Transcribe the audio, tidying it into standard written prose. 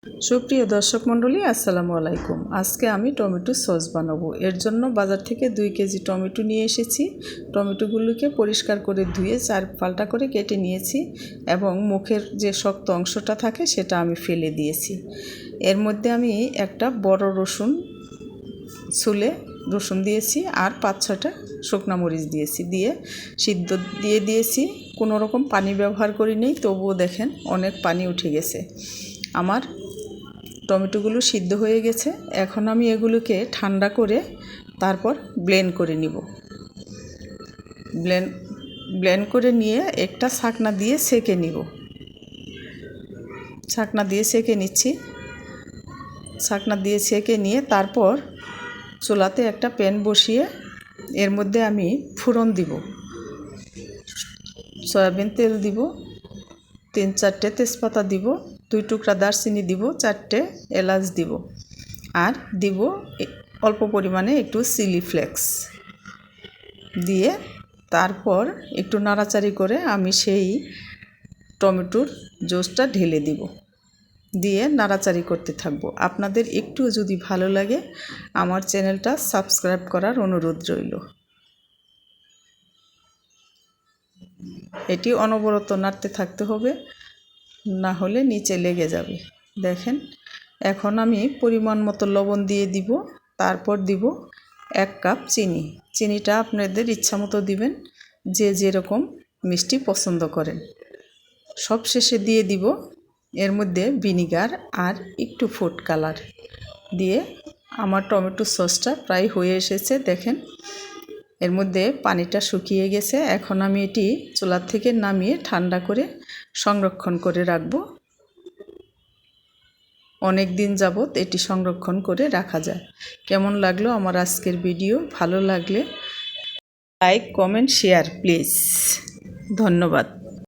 সুপ্রিয় দর্শক মণ্ডলী, আসসালামু আলাইকুম। আজকে আমি টমেটো সস বানাবো। এর জন্য বাজার থেকে 2 কেজি টমেটো নিয়ে এসেছি। টমেটোগুলোকে পরিষ্কার করে ধুয়ে 4 ফাল্টা করে কেটে নিয়েছি এবং মুখের যে শক্ত অংশটা থাকে সেটা আমি ফেলে দিয়েছি। এর মধ্যে আমি একটা বড় রসুন ছুলে রসুন দিয়েছি আর 5-6টা শুকনো মরিচ দিয়েছি, দিয়ে সিদ্ধ দিয়ে দিয়েছি। কোনো রকম পানি ব্যবহার করি নেই, তবুও দেখেন অনেক পানি উঠে গেছে। আমার টমেটোগুলো সিদ্ধ হয়ে গেছে। এখন আমি এগুলোকে ঠান্ডা করে তারপর ব্লেন্ড করে নিব। ব্লেন্ড করে নিয়ে একটা ছাঁকনা দিয়ে সেঁকে নিব। ছাঁকনা দিয়ে সেঁকে নিচ্ছি। ছাঁকনা দিয়ে সেঁকে নিয়ে তারপর চুলাতে একটা প্যান বসিয়ে এর মধ্যে আমি ফোড়ন দিব। সয়াবিন তেল দিব, 3-4টে তেজপাতা দিব, 2 টুকরা দারচিনি দিব, 4টে এলাচ দিব, আর দিব অল্প পরিমাণে একটু চিলি ফ্লেক্স দিয়ে তারপর একটু নাড়াচাড়ি করে আমি সেই টমেটোর জুসটা ঢেলে দিব, দিয়ে নাড়াচাড়ি করতে থাকবো। আপনাদের একটু যদি ভালো লাগে আমার চ্যানেলটা সাবস্ক্রাইব করার অনুরোধ রইল। এটি অনবরত নাড়তে থাকতে হবে, না হলে নিচে লেগে যাবে। দেখেন, এখন আমি পরিমাণ মতো লবণ দিয়ে দিব, তারপর দিব 1 কাপ চিনি। চিনিটা আপনাদের ইচ্ছা মতো দিবেন, যে যেরকম মিষ্টি পছন্দ করেন। সব শেষে দিয়ে দিব এর মধ্যে ভিনিগার আর একটু ফুড কালার দিয়ে। আমার টমেটো সসটা প্রায় হয়ে এসেছে, দেখেন এর মধ্যে পানিটা শুকিয়ে গেছে। এখন আমি এটি চুলার থেকে নামিয়ে ঠান্ডা করে সংরক্ষণ করে রাখব। অনেক দিন যাবত এটি সংরক্ষণ করে রাখা যায়। কেমন লাগলো আমার আজকের ভিডিও? ভালো লাগলে লাইক, কমেন্ট, শেয়ার প্লিজ। ধন্যবাদ।